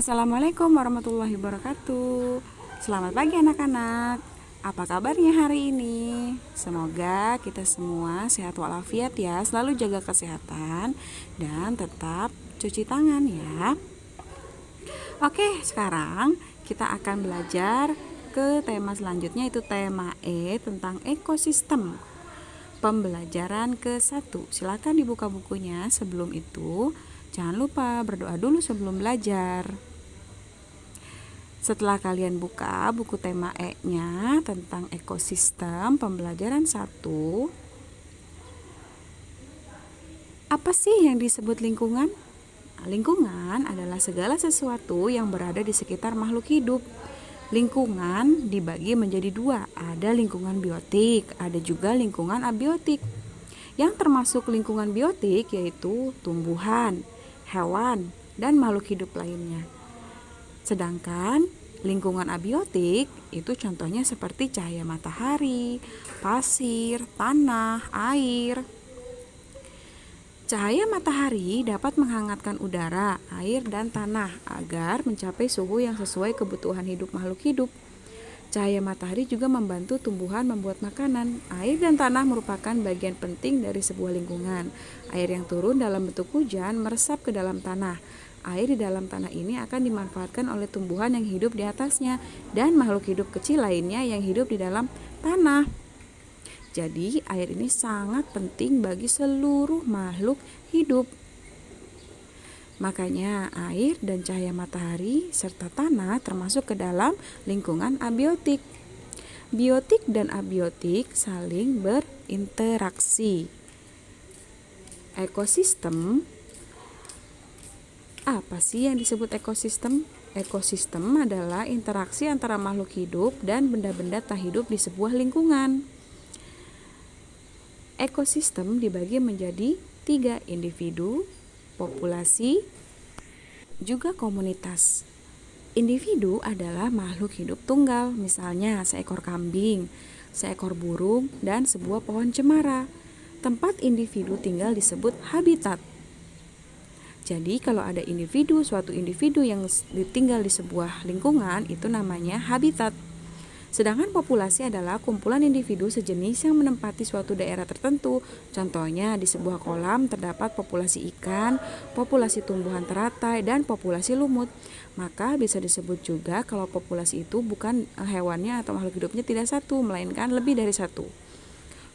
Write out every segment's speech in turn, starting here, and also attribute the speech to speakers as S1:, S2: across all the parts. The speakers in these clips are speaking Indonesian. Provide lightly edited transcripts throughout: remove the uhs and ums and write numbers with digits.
S1: Assalamualaikum warahmatullahi wabarakatuh. Selamat pagi anak-anak. Apa kabarnya hari ini? Semoga kita semua sehat walafiat ya. Selalu jaga kesehatan dan tetap cuci tangan ya. Oke, sekarang kita akan belajar ke tema selanjutnya, yaitu tema E tentang ekosistem. Pembelajaran ke-1. Silakan dibuka bukunya. Sebelum itu, jangan lupa berdoa dulu sebelum belajar. Setelah kalian buka buku tema E-nya tentang ekosistem pembelajaran 1, apa sih yang disebut lingkungan? Lingkungan adalah segala sesuatu yang berada di sekitar makhluk hidup. Lingkungan dibagi menjadi dua, ada lingkungan biotik, ada juga lingkungan abiotik. Yang termasuk lingkungan biotik yaitu tumbuhan, hewan, dan makhluk hidup lainnya. Sedangkan lingkungan abiotik itu contohnya seperti cahaya matahari, pasir, tanah, air. Cahaya matahari dapat menghangatkan udara, air, dan tanah agar mencapai suhu yang sesuai kebutuhan hidup makhluk hidup. Cahaya matahari juga membantu tumbuhan membuat makanan. Air dan tanah merupakan bagian penting dari sebuah lingkungan. Air yang turun dalam bentuk hujan meresap ke dalam tanah. Air di dalam tanah ini akan dimanfaatkan oleh tumbuhan yang hidup di atasnya dan makhluk hidup kecil lainnya yang hidup di dalam tanah. Jadi, air ini sangat penting bagi seluruh makhluk hidup. Makanya air dan cahaya matahari serta tanah termasuk ke dalam lingkungan abiotik. Biotik dan abiotik saling berinteraksi. Ekosistem, apa sih yang disebut ekosistem? Ekosistem adalah interaksi antara makhluk hidup dan benda-benda tak hidup di sebuah lingkungan. Ekosistem dibagi menjadi 3, individu, populasi, juga komunitas. Individu adalah makhluk hidup tunggal, misalnya seekor kambing, seekor burung, dan sebuah pohon cemara. Tempat individu tinggal disebut habitat. Jadi kalau ada suatu individu yang tinggal di sebuah lingkungan, itu namanya habitat. Sedangkan populasi adalah kumpulan individu sejenis yang menempati suatu daerah tertentu. Contohnya di sebuah kolam terdapat populasi ikan, populasi tumbuhan teratai, dan populasi lumut. Maka bisa disebut juga kalau populasi itu bukan hewannya atau makhluk hidupnya tidak satu, melainkan lebih dari satu.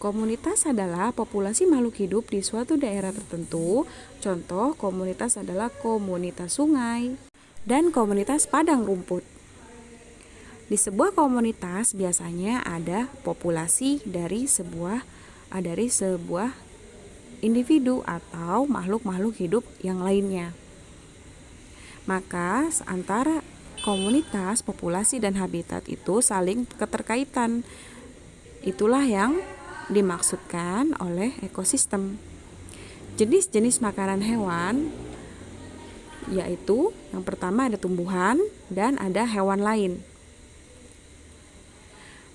S1: Komunitas adalah populasi makhluk hidup di suatu daerah tertentu. Contoh komunitas adalah komunitas sungai dan komunitas padang rumput. Di sebuah komunitas biasanya ada populasi dari sebuah individu atau makhluk-makhluk hidup yang lainnya. Maka antara komunitas, populasi, dan habitat itu saling keterkaitan. Itulah yang dimaksudkan oleh ekosistem. Jenis-jenis makanan hewan yaitu yang pertama ada tumbuhan dan ada hewan lain.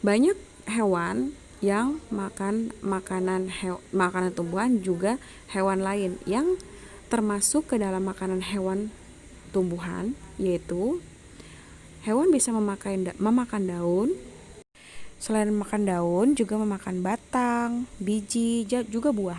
S1: Banyak hewan yang makan makanan tumbuhan, juga hewan lain yang termasuk ke dalam makanan hewan tumbuhan, yaitu hewan bisa memakan daun. Selain memakan daun, juga memakan batang, biji, juga buah.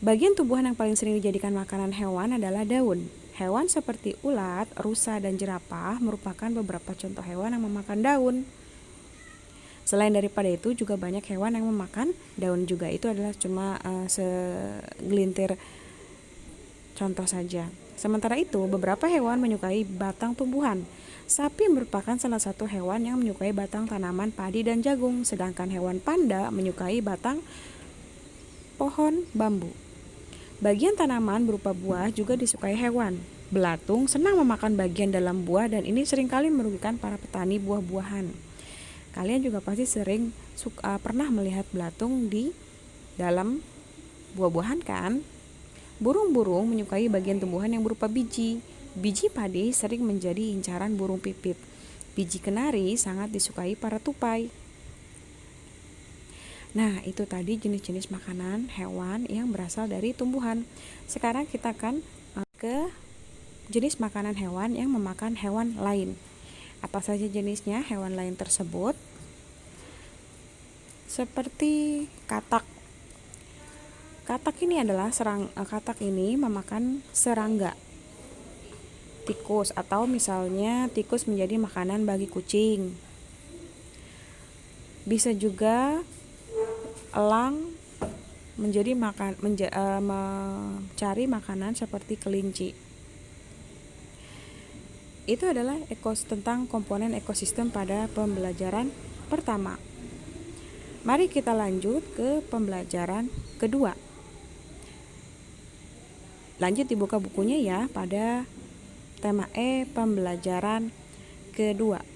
S1: Bagian tumbuhan yang paling sering dijadikan makanan hewan adalah daun. Hewan seperti ulat, rusa, dan jerapah merupakan beberapa contoh hewan yang memakan daun. Selain daripada itu juga banyak hewan yang memakan daun juga. Itu adalah cuma segelintir contoh saja. Sementara itu beberapa hewan menyukai batang tumbuhan. Sapi merupakan salah satu hewan yang menyukai batang tanaman padi dan jagung. Sedangkan hewan panda menyukai batang pohon bambu. Bagian tanaman berupa buah juga disukai hewan. Belatung senang memakan bagian dalam buah dan ini seringkali merugikan para petani buah-buahan. Kalian juga pasti pernah melihat belatung di dalam buah-buahan kan? Burung-burung menyukai bagian tumbuhan yang berupa biji. Biji padi sering menjadi incaran burung pipit. Biji kenari sangat disukai para tupai. Nah, itu tadi jenis-jenis makanan hewan yang berasal dari tumbuhan. Sekarang kita akan ke jenis makanan hewan yang memakan hewan lain. Apa saja jenisnya hewan lain tersebut? Seperti katak. Katak ini memakan serangga, tikus, atau misalnya tikus menjadi makanan bagi kucing. Bisa juga elang mencari makanan seperti kelinci. Itu adalah tentang komponen ekosistem pada pembelajaran pertama. Mari kita lanjut ke pembelajaran kedua. Lanjut dibuka bukunya ya pada tema E, pembelajaran kedua.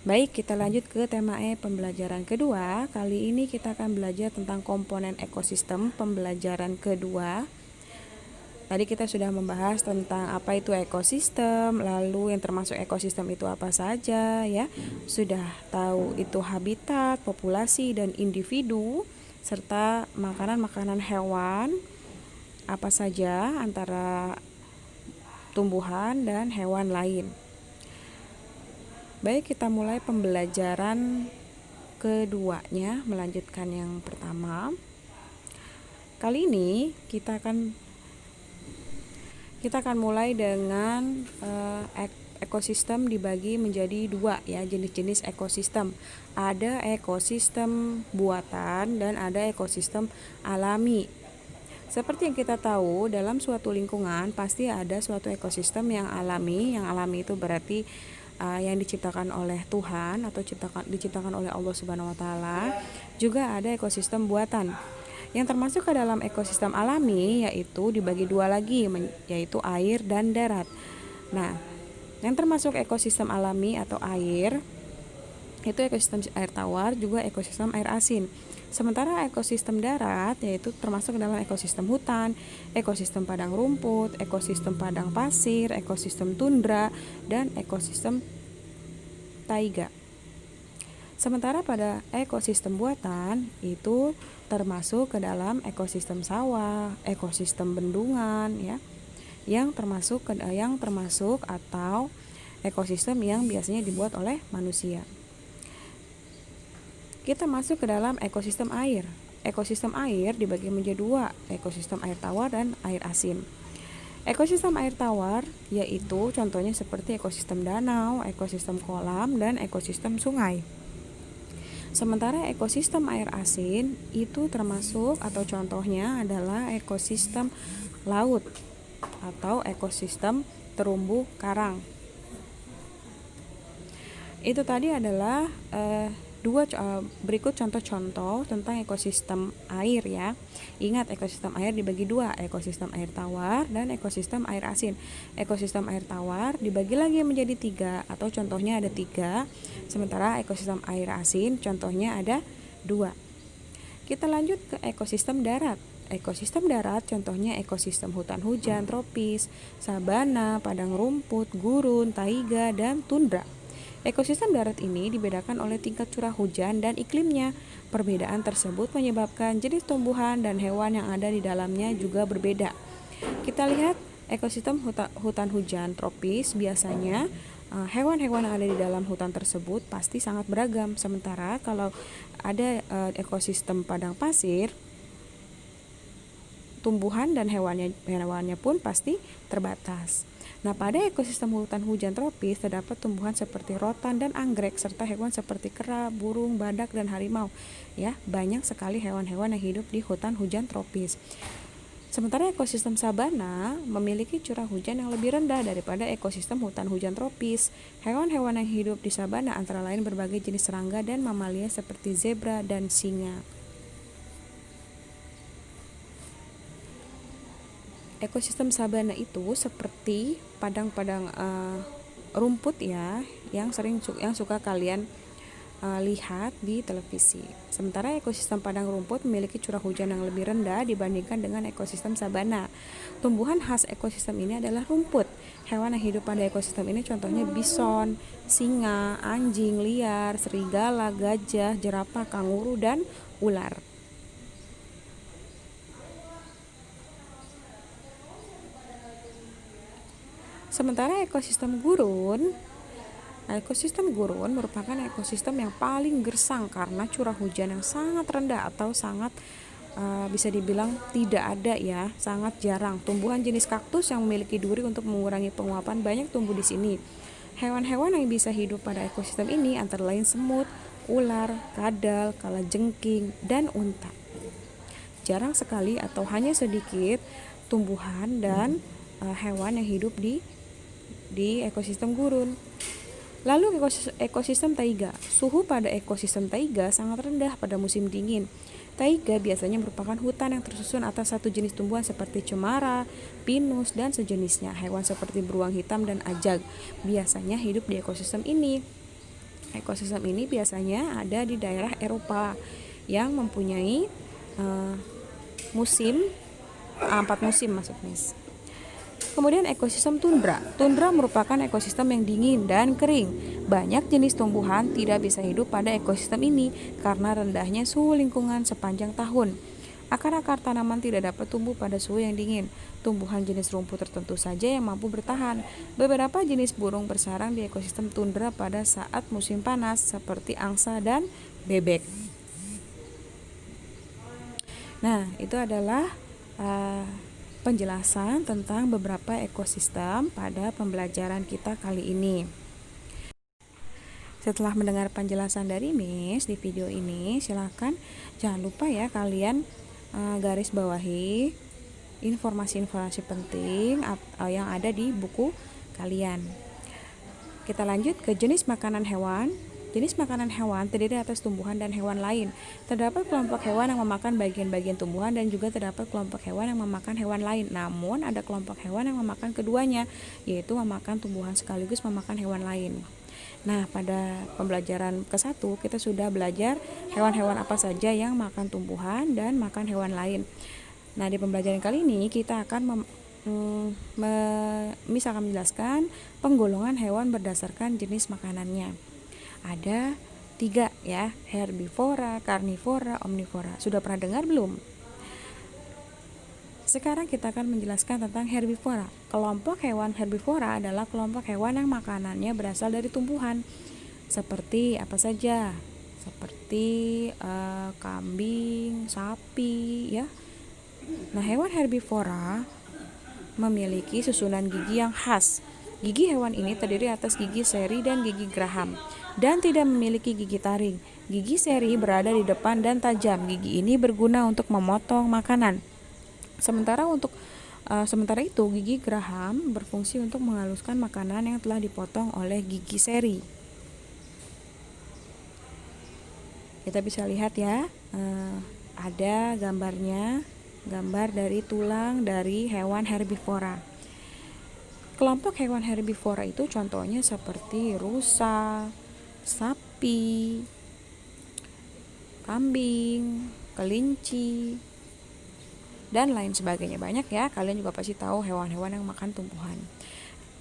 S1: Baik, kita lanjut ke tema E, pembelajaran kedua. Kali ini kita akan belajar tentang komponen ekosistem pembelajaran kedua. Tadi kita sudah membahas tentang apa itu ekosistem, lalu yang termasuk ekosistem itu apa saja ya. Sudah tahu itu habitat, populasi, dan individu, serta makanan-makanan hewan apa saja antara tumbuhan dan hewan lain. Baik, kita mulai pembelajaran keduanya, melanjutkan yang pertama. Kali ini kita akan mulai dengan ekosistem dibagi menjadi dua ya, jenis-jenis ekosistem. Ada ekosistem buatan dan ada ekosistem alami. Seperti yang kita tahu, dalam suatu lingkungan pasti ada suatu ekosistem yang alami. Yang alami itu berarti yang diciptakan oleh Tuhan atau diciptakan oleh Allah Subhanahu wa taala. Juga ada ekosistem buatan. Yang termasuk ke dalam ekosistem alami yaitu dibagi dua lagi, yaitu air dan darat. Nah, yang termasuk ekosistem alami atau air itu ekosistem air tawar, juga ekosistem air asin. Sementara ekosistem darat yaitu termasuk ke dalam ekosistem hutan, ekosistem padang rumput, ekosistem padang pasir, ekosistem tundra, dan ekosistem taiga. Sementara pada ekosistem buatan itu termasuk ke dalam ekosistem sawah, ekosistem bendungan ya, yang termasuk atau ekosistem yang biasanya dibuat oleh manusia. Kita masuk ke dalam ekosistem air. Ekosistem air dibagi menjadi dua, ekosistem air tawar dan air asin. Ekosistem air tawar yaitu contohnya seperti ekosistem danau, ekosistem kolam, dan ekosistem sungai. Sementara ekosistem air asin itu termasuk atau contohnya adalah ekosistem laut atau ekosistem terumbu karang. Itu tadi adalah berikut contoh-contoh tentang ekosistem air ya. Ingat, ekosistem air dibagi dua, ekosistem air tawar dan ekosistem air asin. Ekosistem air tawar dibagi lagi menjadi tiga atau contohnya ada tiga, sementara ekosistem air asin contohnya ada dua. Kita lanjut ke ekosistem darat. Ekosistem darat contohnya ekosistem hutan hujan tropis, sabana, padang rumput, gurun, taiga, dan tundra. Ekosistem darat ini dibedakan oleh tingkat curah hujan dan iklimnya. Perbedaan tersebut menyebabkan jenis tumbuhan dan hewan yang ada di dalamnya juga berbeda. Kita lihat ekosistem hutan hujan tropis, biasanya hewan-hewan yang ada di dalam hutan tersebut pasti sangat beragam. Sementara kalau ada ekosistem padang pasir, tumbuhan dan hewannya pun pasti terbatas. Nah, pada ekosistem hutan hujan tropis terdapat tumbuhan seperti rotan dan anggrek serta hewan seperti kera, burung, badak, dan harimau. Ya, banyak sekali hewan-hewan yang hidup di hutan hujan tropis. Sementara ekosistem sabana memiliki curah hujan yang lebih rendah daripada ekosistem hutan hujan tropis. Hewan-hewan yang hidup di sabana antara lain berbagai jenis serangga dan mamalia seperti zebra dan singa. Ekosistem sabana itu seperti padang-padang rumput ya, yang suka kalian lihat di televisi. Sementara ekosistem padang rumput memiliki curah hujan yang lebih rendah dibandingkan dengan ekosistem sabana. Tumbuhan khas ekosistem ini adalah rumput. Hewan yang hidup pada ekosistem ini contohnya bison, singa, anjing liar, serigala, gajah, jerapah, kanguru, dan ular. Sementara ekosistem gurun merupakan ekosistem yang paling gersang karena curah hujan yang sangat rendah atau sangat bisa dibilang tidak ada ya, sangat jarang. Tumbuhan jenis kaktus yang memiliki duri untuk mengurangi penguapan banyak tumbuh di sini. Hewan-hewan yang bisa hidup pada ekosistem ini antara lain semut, ular, kadal, kalajengking, dan unta. Jarang sekali atau hanya sedikit tumbuhan dan hewan yang hidup di ekosistem gurun. Lalu ekosistem taiga. Suhu pada ekosistem taiga sangat rendah pada musim dingin. Taiga biasanya merupakan hutan yang tersusun atas satu jenis tumbuhan seperti cemara, pinus, dan sejenisnya. Hewan seperti beruang hitam dan ajag biasanya hidup di ekosistem ini. Ekosistem ini biasanya ada di daerah Eropa yang mempunyai 4 musim maksudnya. Kemudian ekosistem tundra. Tundra merupakan ekosistem yang dingin dan kering. Banyak jenis tumbuhan tidak bisa hidup pada ekosistem ini karena rendahnya suhu lingkungan sepanjang tahun. Akar-akar tanaman tidak dapat tumbuh pada suhu yang dingin. Tumbuhan jenis rumput tertentu saja yang mampu bertahan. Beberapa jenis burung bersarang di ekosistem tundra pada saat musim panas seperti angsa dan bebek. Nah, itu adalah penjelasan tentang beberapa ekosistem pada pembelajaran kita kali ini. Setelah mendengar penjelasan dari Miss di video ini, silakan jangan lupa ya kalian garis bawahi informasi-informasi penting yang ada di buku kalian. Kita lanjut ke jenis makanan hewan. Jenis makanan hewan terdiri atas tumbuhan dan hewan lain. Terdapat kelompok hewan yang memakan bagian-bagian tumbuhan dan juga terdapat kelompok hewan yang memakan hewan lain. Namun ada kelompok hewan yang memakan keduanya, yaitu memakan tumbuhan sekaligus memakan hewan lain. Nah, pada pembelajaran ke-1 kita sudah belajar hewan-hewan apa saja yang makan tumbuhan dan makan hewan lain. Nah, di pembelajaran kali ini kita akan misalkan menjelaskan penggolongan hewan berdasarkan jenis makanannya. Ada 3 ya, herbivora, karnivora, omnivora. Sudah pernah dengar belum? Sekarang kita akan menjelaskan tentang herbivora. Kelompok hewan herbivora adalah kelompok hewan yang makanannya berasal dari tumbuhan. Seperti apa saja? Seperti kambing, sapi ya. Nah, hewan herbivora memiliki susunan gigi yang khas. Gigi hewan ini terdiri atas gigi seri dan gigi geraham dan tidak memiliki gigi taring. Gigi seri berada di depan dan tajam. Gigi ini berguna untuk memotong makanan. Sementara itu gigi geraham berfungsi untuk menghaluskan makanan yang telah dipotong oleh gigi seri. Kita bisa lihat ya, ada gambarnya, gambar dari tulang dari hewan herbivora. Kelompok hewan herbivora itu contohnya seperti rusa, sapi, kambing, kelinci, dan lain sebagainya. Banyak ya, kalian juga pasti tahu hewan-hewan yang makan tumbuhan.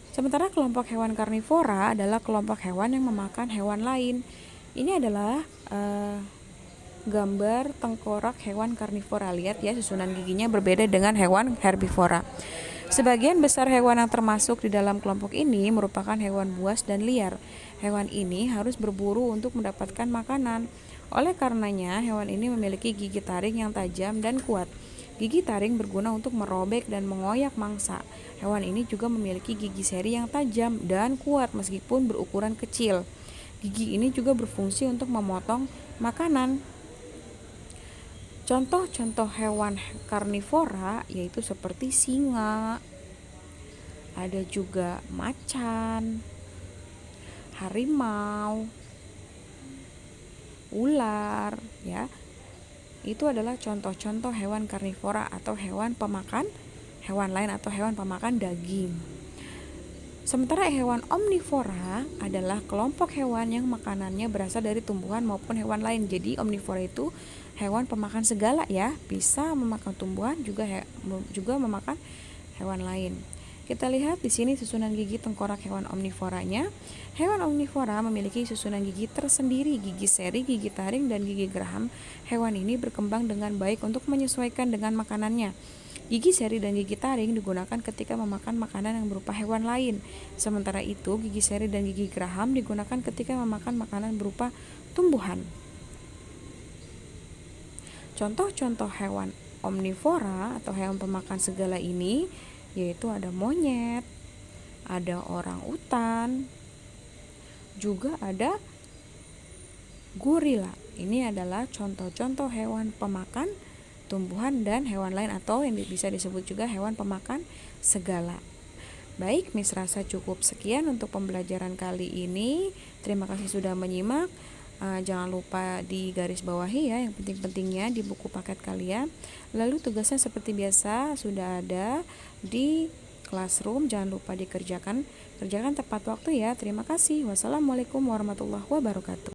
S1: Sementara kelompok hewan karnivora adalah kelompok hewan yang memakan hewan lain. Ini adalah gambar tengkorak hewan karnivora. Lihat ya, susunan giginya berbeda dengan hewan herbivora. Sebagian besar hewan yang termasuk di dalam kelompok ini merupakan hewan buas dan liar. Hewan ini harus berburu untuk mendapatkan makanan. Oleh karenanya, hewan ini memiliki gigi taring yang tajam dan kuat. Gigi taring berguna untuk merobek dan mengoyak mangsa. Hewan ini juga memiliki gigi seri yang tajam dan kuat meskipun berukuran kecil. Gigi ini juga berfungsi untuk memotong makanan. Contoh-contoh hewan karnivora yaitu seperti singa, ada juga macan, harimau, ular ya. Itu adalah contoh-contoh hewan karnivora atau hewan pemakan hewan lain atau hewan pemakan daging. Sementara hewan omnivora adalah kelompok hewan yang makanannya berasal dari tumbuhan maupun hewan lain. Jadi omnivora itu hewan pemakan segala ya, bisa memakan tumbuhan juga memakan hewan lain. Kita lihat di sini susunan gigi tengkorak hewan omnivoranya. Hewan omnivora memiliki susunan gigi tersendiri, gigi seri, gigi taring, dan gigi geraham. Hewan ini berkembang dengan baik untuk menyesuaikan dengan makanannya. Gigi seri dan gigi taring digunakan ketika memakan makanan yang berupa hewan lain. Sementara itu, gigi seri dan gigi geraham digunakan ketika memakan makanan berupa tumbuhan. Contoh-contoh hewan omnivora atau hewan pemakan segala ini yaitu ada monyet, ada orang utan, juga ada gorila. Ini adalah contoh-contoh hewan pemakan tumbuhan dan hewan lain atau yang bisa disebut juga hewan pemakan segala. Baik, Miss rasa cukup sekian untuk pembelajaran kali ini. Terima kasih sudah menyimak. Jangan lupa di garis bawahi ya yang penting-pentingnya di buku paket kalian. Lalu tugasnya seperti biasa sudah ada di Classroom. Jangan lupa dikerjakan. Kerjakan tepat waktu ya. Terima kasih. Wassalamualaikum warahmatullahi wabarakatuh.